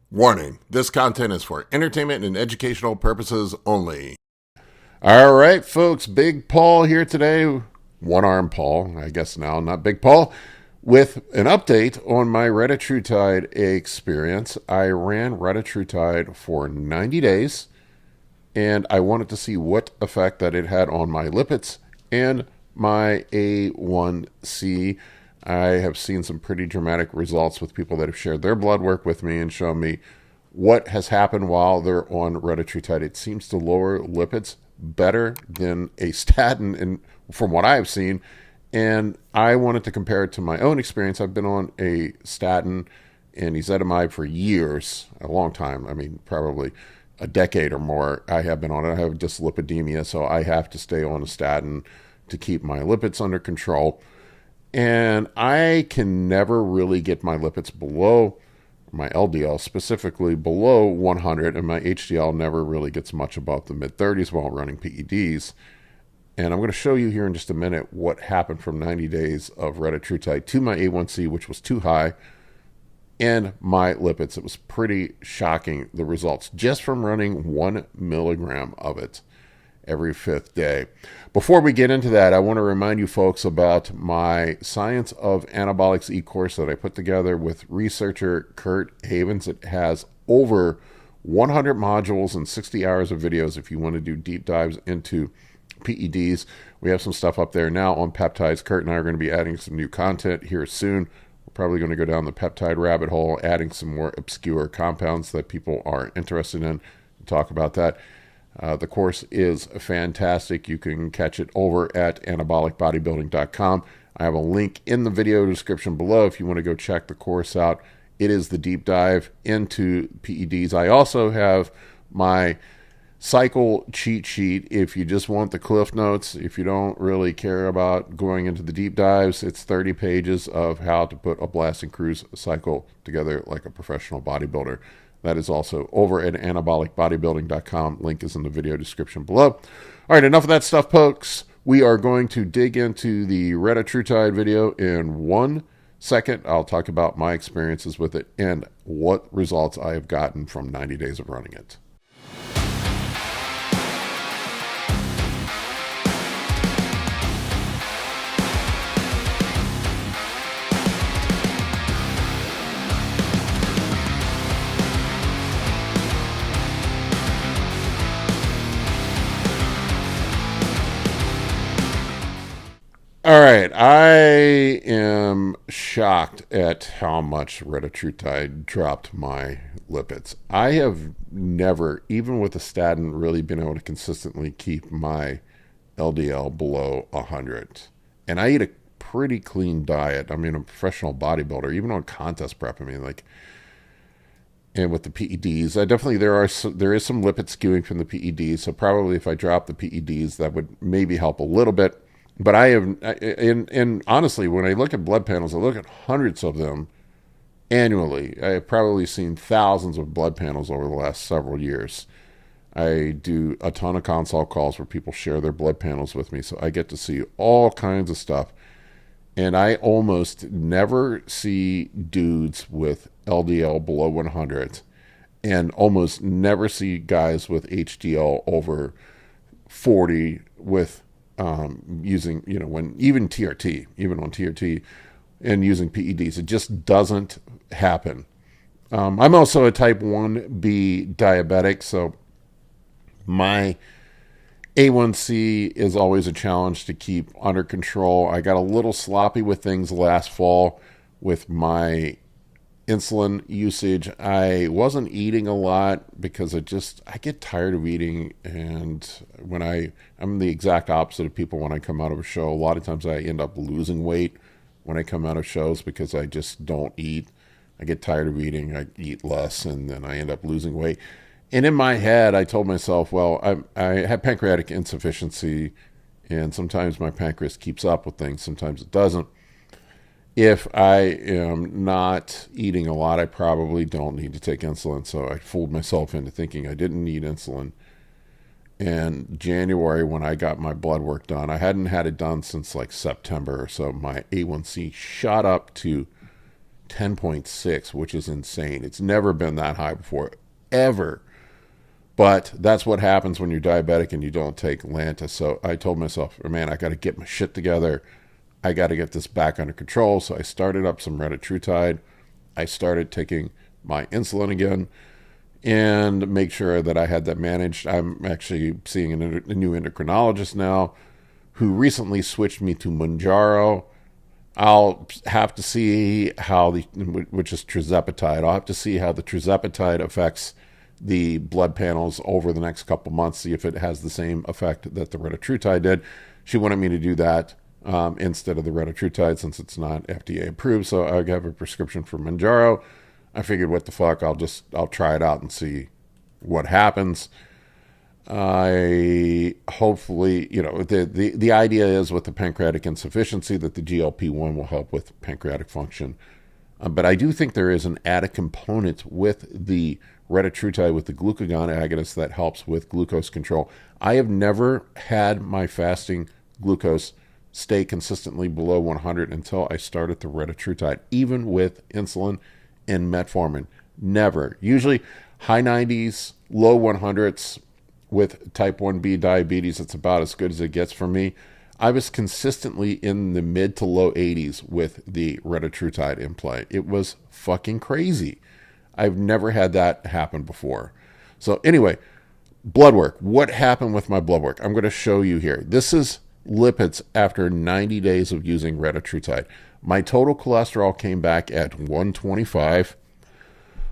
Warning, this content is for entertainment and educational purposes only. All right, folks, Big Paul here today. One arm Paul, I guess now, not Big Paul, with an update on my retatrutide experience. I ran retatrutide for 90 days, and I wanted to see what effect that it had on my lipids and my A1C. I have seen some pretty dramatic results with people that have shared their blood work with me and shown me what has happened while they're on retatrutide. It seems to lower lipids better than a statin, and from what I've seen. And I wanted to compare it to my own experience. I've been on a statin and ezetimibe for years, a long time. I mean, probably a decade or more. I have been on it. I have dyslipidemia, so I have to stay on a statin to keep my lipids under control. And I can never really get my lipids below, my LDL specifically below 100, and my HDL never really gets much above the mid-30s while running PEDs. And I'm going to show you here in just a minute what happened from 90 days of retatrutide to my A1C, which was too high, and my lipids. It was pretty shocking, the results, just from running 1 milligram of it every 5th day. Before we get into that, I want to remind you folks about my Science of Anabolics e-course that I put together with researcher Kurt Havens. It has over 100 modules and 60 hours of videos if you want to do deep dives into PEDs. We have some stuff up there now on peptides. Kurt and I are going to be adding some new content here soon. We're probably going to go down the peptide rabbit hole, adding some more obscure compounds that people are interested in. Talk about that. The course is fantastic. You can catch it over at anabolicbodybuilding.com. I have a link in the video description below if you want to go check the course out. It is the deep dive into PEDs. I also have my cycle cheat sheet if you just want the cliff notes. If you don't really care about going into the deep dives, it's 30 pages of how to put a blast and cruise cycle together like a professional bodybuilder. That is also over at anabolicbodybuilding.com. Link is in the video description below. All right, enough of that stuff, folks. We are going to dig into the retatrutide video in 1 second. I'll talk about my experiences with it and what results I have gotten from 90 days of running it. All right, I am shocked at how much retatrutide dropped my lipids. I have never, even with a statin, really been able to consistently keep my LDL below 100. And I eat a pretty clean diet. I mean, I'm a professional bodybuilder, even on contest prep. I mean, like, and with the PEDs, there is some lipid skewing from the PEDs. So probably if I drop the PEDs, that would maybe help a little bit. But I have, and honestly, when I look at blood panels, I look at hundreds of them annually. I have probably seen thousands of blood panels over the last several years. I do a ton of consult calls where people share their blood panels with me, so I get to see all kinds of stuff. And I almost never see dudes with LDL below 100, and almost never see guys with HDL over 40 with using, when even TRT, even on TRT and using PEDs. It just doesn't happen. I'm also a type 1B diabetic, so my A1C is always a challenge to keep under control. I got a little sloppy with things last fall with my insulin usage. I wasn't eating a lot because I get tired of eating, and when I'm the exact opposite of people when I come out of a show. A lot of times I end up losing weight when I come out of shows because I just don't eat. I get tired of eating, I eat less, and then I end up losing weight. And in my head, I told myself, well, I have pancreatic insufficiency, and sometimes my pancreas keeps up with things, sometimes it doesn't. If I am not eating a lot, I probably don't need to take insulin. So I fooled myself into thinking I didn't need insulin. And January, when I got my blood work done, I hadn't had it done since like September or so. My A1C shot up to 10.6, which is insane. It's never been that high before, ever. But that's what happens when you're diabetic and you don't take Lantus. So I told myself, man, I got to get my shit together. I got to get this back under control. So I started up some retatrutide. I started taking my insulin again and make sure that I had that managed. I'm actually seeing a new endocrinologist now who recently switched me to Mounjaro. I'll have to see how which is tirzepatide. I'll have to see how the tirzepatide affects the blood panels over the next couple months, see if it has the same effect that the retatrutide did. She wanted me to do that instead of the retatrutide since it's not FDA approved. So I have a prescription for Mounjaro. I figured, what the fuck, I'll try it out and see what happens. I hopefully, the idea is with the pancreatic insufficiency that the GLP-1 will help with pancreatic function. But I do think there is an added component with the retatrutide, with the glucagon agonist, that helps with glucose control. I have never had my fasting glucose stay consistently below 100 until I started the retatrutide, even with insulin and metformin. Never. Usually high 90s, low 100s. With type 1B diabetes, it's about as good as it gets for me. I was consistently in the mid to low 80s with the retatrutide in play. It was fucking crazy. I've never had that happen before. So anyway, blood work. What happened with my blood work? I'm going to show you here. This is lipids after 90 days of using retatrutide. My total cholesterol came back at 125.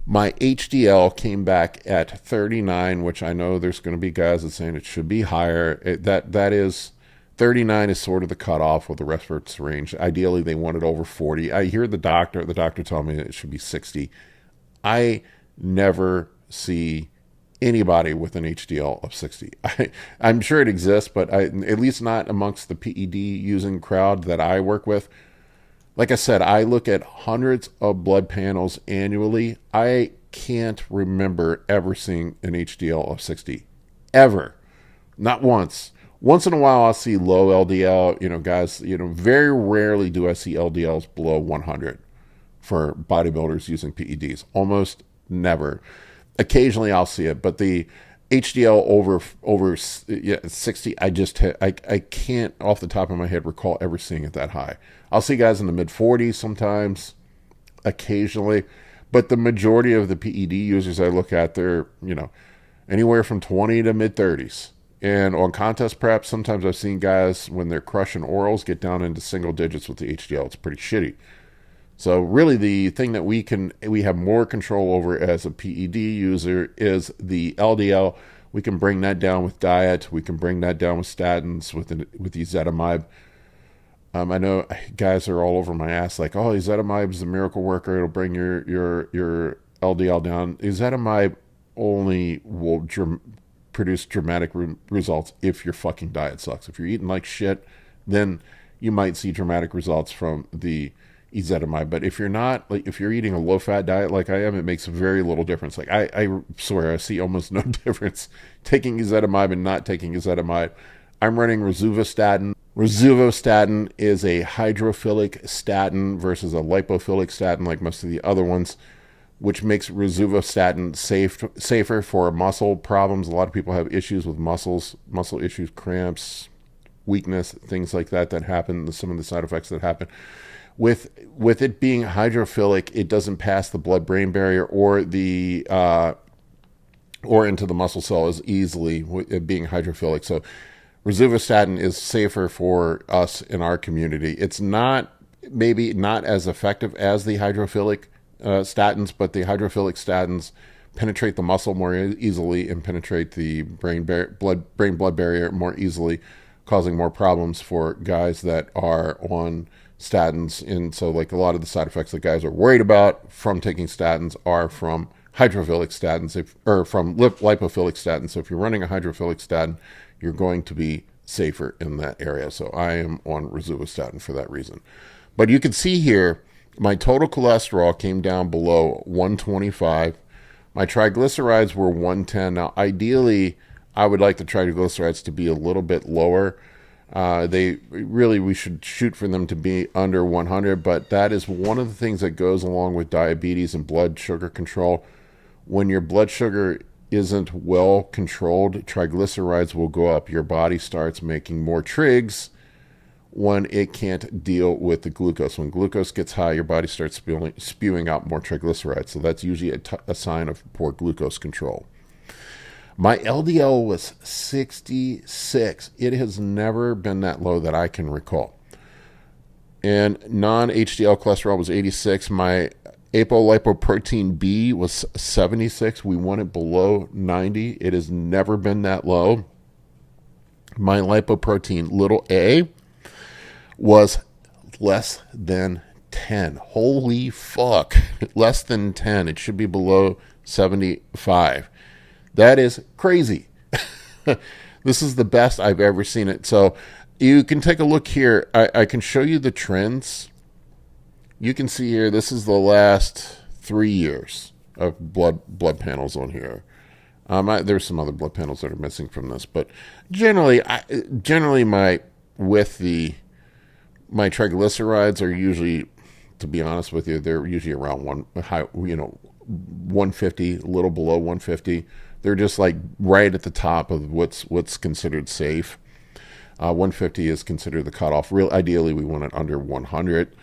My HDL came back at 39, which I know there's going to be guys that saying it should be higher. That is 39 is sort of the cutoff with the reference range. Ideally, they want it over 40. I hear the doctor told me it should be 60. I never see anybody with an HDL of 60. I'm sure it exists, but at least not amongst the PED using crowd that I work with. Like I said, I look at hundreds of blood panels annually. I can't remember ever seeing an HDL of 60. Ever. Not once. Once in a while, I'll see low LDL. Guys, very rarely do I see LDLs below 100 for bodybuilders using PEDs. Almost never. Occasionally, I'll see it, but the HDL over 60, I can't off the top of my head recall ever seeing it that high. I'll see guys in the mid 40s sometimes, occasionally, but the majority of the PED users I look at, they're anywhere from 20 to mid 30s. And on contest prep, sometimes I've seen guys when they're crushing orals get down into single digits with the HDL. It's pretty shitty. So really the thing that we have more control over as a PED user is the LDL. We can bring that down with diet. We can bring that down with statins, with ezetimibe. I know guys are all over my ass like, oh, ezetimibe is a miracle worker. It'll bring your LDL down. Ezetimibe only will produce dramatic results if your fucking diet sucks. If you're eating like shit, then you might see dramatic results from the ezetimibe. But if you're not, like if you're eating a low-fat diet like I am, it makes very little difference. Like I swear I see almost no difference taking ezetimibe and not taking ezetimibe. I'm running rosuvastatin. Rosuvastatin is a hydrophilic statin versus a lipophilic statin like most of the other ones, which makes rosuvastatin safer for muscle problems. A lot of people have issues with muscle issues, cramps, weakness, things like that happen, some of the side effects that happen. With it being hydrophilic, it doesn't pass the blood-brain barrier or into the muscle cell as easily, it being hydrophilic. So rosuvastatin is safer for us in our community. It's maybe not as effective as the hydrophilic statins, but the hydrophilic statins penetrate the muscle more easily and penetrate the brain-blood barrier more easily, causing more problems for guys that are on statins. And so like a lot of the side effects that guys are worried about from taking statins are from hydrophilic statins, from lipophilic statins. So if you're running a hydrophilic statin, you're going to be safer in that area. So I am on rosuvastatin for that reason. But you can see here, my total cholesterol came down below 125. My triglycerides were 110. Now, ideally, I would like the triglycerides to be a little bit lower. We should shoot for them to be under 100, but that is one of the things that goes along with diabetes and blood sugar control. When your blood sugar isn't well controlled, triglycerides will go up. Your body starts making more trigs when it can't deal with the glucose. When glucose gets high, your body starts spewing out more triglycerides. So that's usually a sign of poor glucose control. My LDL was 66. It has never been that low that I can recall. And non-HDL cholesterol was 86. My apolipoprotein B was 76. We want it below 90. It has never been that low. My lipoprotein little a was less than 10. Holy fuck. Less than 10. It should be below 75. That is crazy. This is the best I've ever seen it. So you can take a look here. I can show you the trends. You can see here, this is the last 3 years of blood panels on here. There's some other blood panels that are missing from this, but generally my triglycerides are usually, to be honest with you, they're usually around 150, a little below 150. They're just like right at the top of what's considered safe. 150 is considered the cutoff. Ideally, we want it under 100.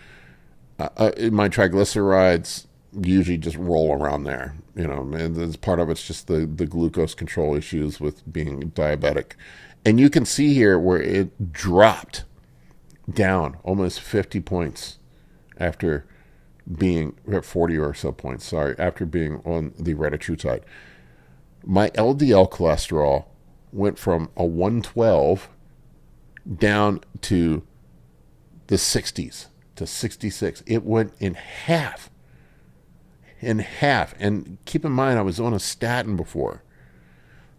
My triglycerides usually just roll around there, and as part of it's just the glucose control issues with being diabetic. And you can see here where it dropped down almost 50 points after being 40 or so points, after being on the retatrutide. My LDL cholesterol went from a 112 down to the 60s, to 66. It went in half. And keep in mind, I was on a statin before.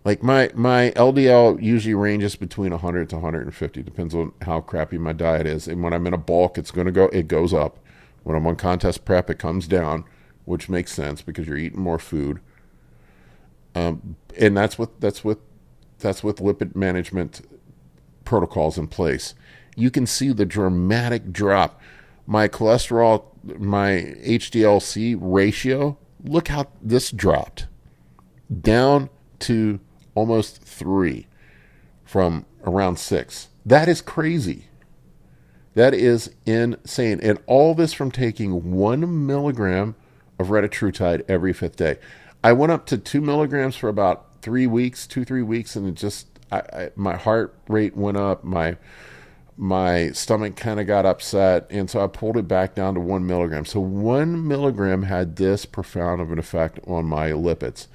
Like my LDL usually ranges between 100 to 150. Depends on how crappy my diet is. And when I'm in a bulk, it goes up. When I'm on contest prep, it comes down, which makes sense because you're eating more food. And that's with lipid management protocols in place. You can see the dramatic drop. My cholesterol, my HDL-C ratio, look how this dropped down to almost 3 from around 6. That is crazy. That is insane. And all this from taking 1 milligram of retatrutide every 5th day. I went up to 2 milligrams for about 3 weeks, and it just, my heart rate went up, my stomach kind of got upset, and so I pulled it back down to 1 milligram. So 1 milligram had this profound of an effect on my lipids.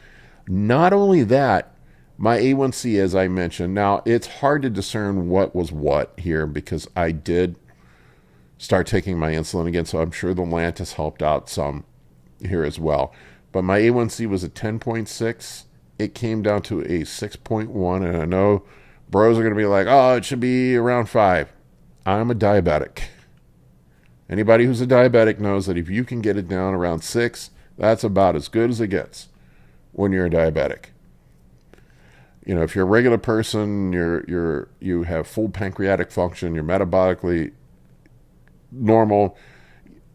Not only that, my A1C, as I mentioned, now it's hard to discern what was what here because I did start taking my insulin again, so I'm sure the Lantus helped out some here as well. But my A1C was at 10.6. It came down to a 6.1, and I know bros are going to be like, oh, it should be around 5. I'm a diabetic. Anybody who's a diabetic knows that if you can get it down around 6, that's about as good as it gets when you're a diabetic. If you're a regular person, you have full pancreatic function, you're metabolically normal,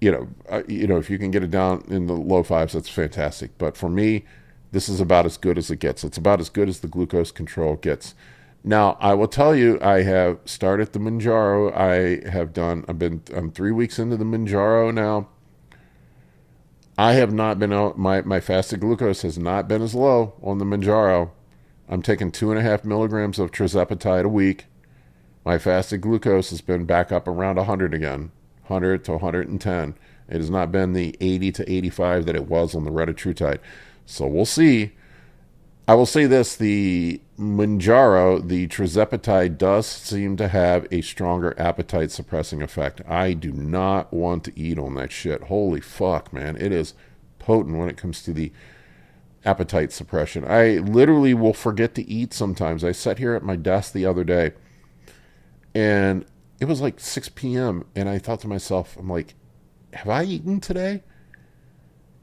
if you can get it down in the low 5s, that's fantastic. But for me, this is about as good as it gets. It's about as good as the glucose control gets. Now, I will tell you, I have started the Mounjaro. I'm 3 weeks into the Mounjaro now. I have not been out, my fasted glucose has not been as low on the Mounjaro. I'm taking 2.5 milligrams of tirzepatide a week. My fasted glucose has been back up around 100 again, 100 to 110. It has not been the 80 to 85 that it was on the retatrutide. So we'll see. I will say this, the Mounjaro, the tirzepatide, does seem to have a stronger appetite suppressing effect. I do not want to eat on that shit. Holy fuck, man. It is potent when it comes to the appetite suppression. I literally will forget to eat sometimes. I sat here at my desk the other day, and it was like 6 p.m., and I thought to myself, I'm like, have I eaten today?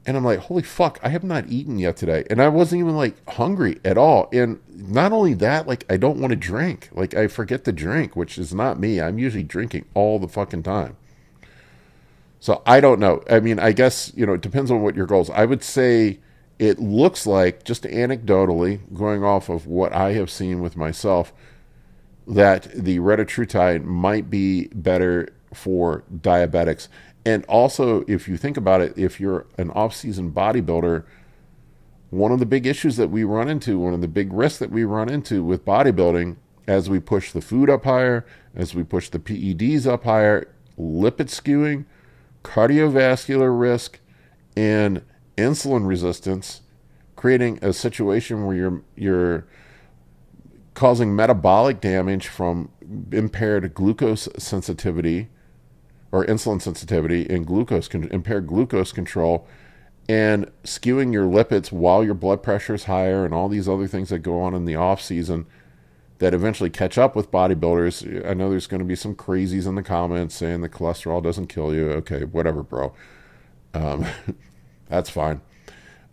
And I'm like, holy fuck, I have not eaten yet today. And I wasn't even like hungry at all. And not only that, like I don't want to drink. Like I forget to drink, which is not me. I'm usually drinking all the fucking time. So I don't know. I mean, I guess, it depends on what your goals. I would say it looks like, just anecdotally, going off of what I have seen with myself, that the retatrutide might be better for diabetics. And also, if you think about it, if you're an off-season bodybuilder, one of the big issues that we run into, one of the big risks that we run into with bodybuilding, as we push the food up higher, as we push the PEDs up higher, lipid skewing, cardiovascular risk, and insulin resistance, creating a situation where you're causing metabolic damage from impaired glucose sensitivity or insulin sensitivity and impaired glucose control, and skewing your lipids while your blood pressure is higher, and all these other things that go on in the off season that eventually catch up with bodybuilders. I know there's going to be some crazies in the comments saying the cholesterol doesn't kill you. Okay, whatever, bro. That's fine.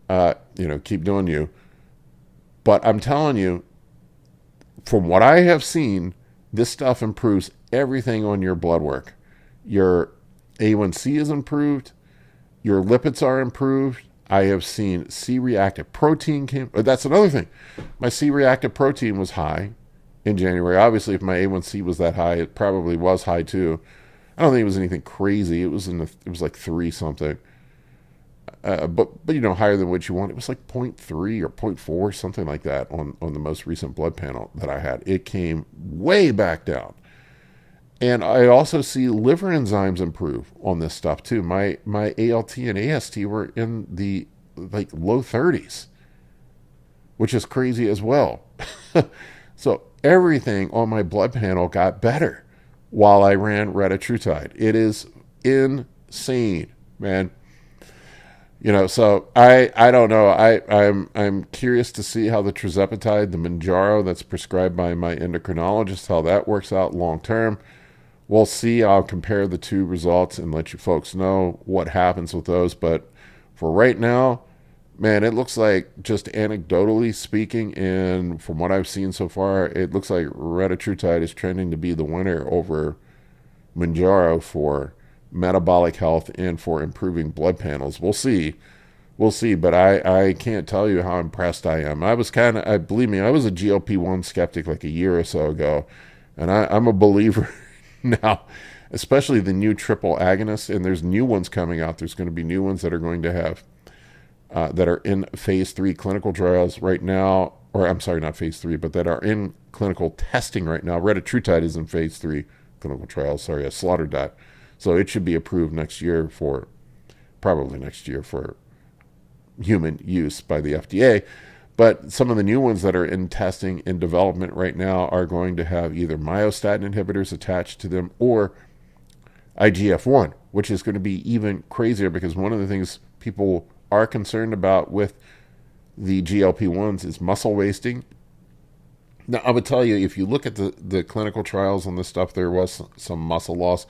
Keep doing you. But I'm telling you, from what I have seen, this stuff improves everything on your blood work. Your A1C is improved. Your lipids are improved. I have seen C-reactive protein that's another thing. My C-reactive protein was high in January. Obviously, if my A1C was that high, it probably was high too. I don't think it was anything crazy. It was like 3 something. But higher than what you want. It was like 0.3 or 0.4, something like that on the most recent blood panel that I had. It came way back down. And I also see liver enzymes improve on this stuff too. My ALT and AST were in the low 30s, which is crazy as well. So everything on my blood panel got better while I ran retatrutide. It is insane, man. So I don't know. I'm curious to see how the tirzepatide, the Mounjaro that's prescribed by my endocrinologist, how that works out long term. We'll see. I'll compare the 2 results and let you folks know what happens with those. But for right now, man, it looks like, just anecdotally speaking, and from what I've seen so far, it looks like retatrutide is trending to be the winner over Mounjaro for metabolic health and for improving blood panels. We'll see. But I can't tell you how impressed I am. Believe me, I was a GLP-1 skeptic like a year or so ago, and I'm a believer now, especially the new triple agonist. And there's new ones coming out. There's going to be new ones that are going to have that are in phase 3 clinical trials right now, or I'm sorry, not phase 3, but that are in clinical testing right now. Retatrutide is in phase 3 clinical trials. Sorry, I slaughtered that. So it should be approved probably next year for human use by the FDA. But some of the new ones that are in testing in development right now are going to have either myostatin inhibitors attached to them or IGF-1, which is going to be even crazier, because one of the things people are concerned about with the GLP-1s is muscle wasting. Now, I would tell you, if you look at the clinical trials on this stuff, there was some muscle loss.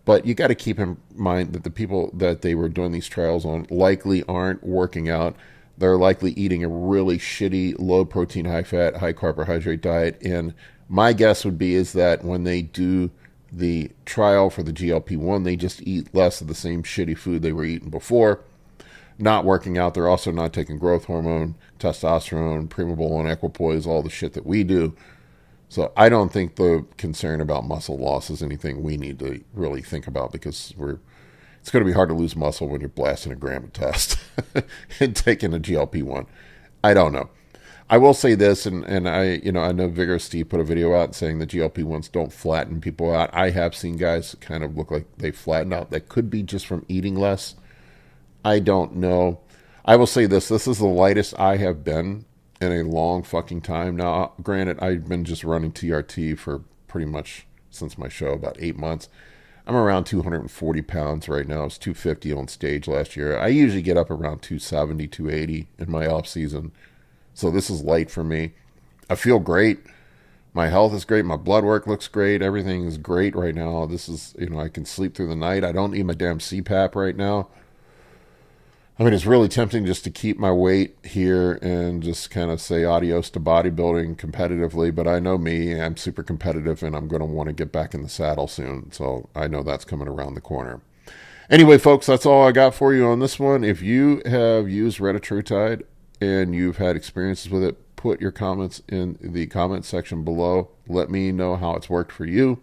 But you got to keep in mind that the people that they were doing these trials on likely aren't working out. They're likely eating a really shitty, low-protein, high-fat, high-carbohydrate diet. And my guess would be is that when they do the trial for the GLP-1, they just eat less of the same shitty food they were eating before. Not working out. They're also not taking growth hormone, testosterone, primabol, equipoise, all the shit that we do. So I don't think the concern about muscle loss is anything we need to really think about, because it's going to be hard to lose muscle when you're blasting a gram of test and taking a GLP-1. I don't know. I will say this, and I know Vigorous Steve put a video out saying that GLP-1s don't flatten people out. I have seen guys kind of look like they flatten out. That could be just from eating less. I don't know. I will say this is the lightest I have been in a long fucking time. Now, granted, I've been just running TRT for pretty much since my show, about 8 months. I'm around 240 pounds right now. I was 250 on stage last year. I usually get up around 270, 280 in my off season. So this is light for me. I feel great. My health is great. My blood work looks great. Everything is great right now. This is, I can sleep through the night. I don't need my damn CPAP right now. I mean, it's really tempting just to keep my weight here and just kind of say adios to bodybuilding competitively. But I know me, I'm super competitive and I'm going to want to get back in the saddle soon. So I know that's coming around the corner. Anyway, folks, that's all I got for you on this one. If you have used retatrutide and you've had experiences with it, put your comments in the comment section below. Let me know how it's worked for you.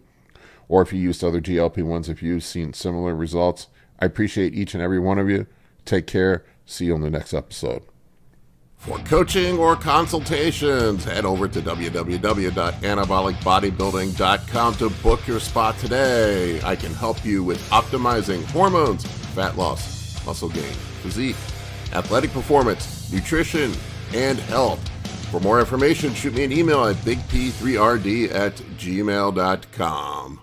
Or if you used other GLP-1s, if you've seen similar results. I appreciate each and every one of you. Take care. See you on the next episode. For coaching or consultations, head over to www.anabolicbodybuilding.com to book your spot today. I can help you with optimizing hormones, fat loss, muscle gain, physique, athletic performance, nutrition, and health. For more information, shoot me an email at bigp3rd@gmail.com.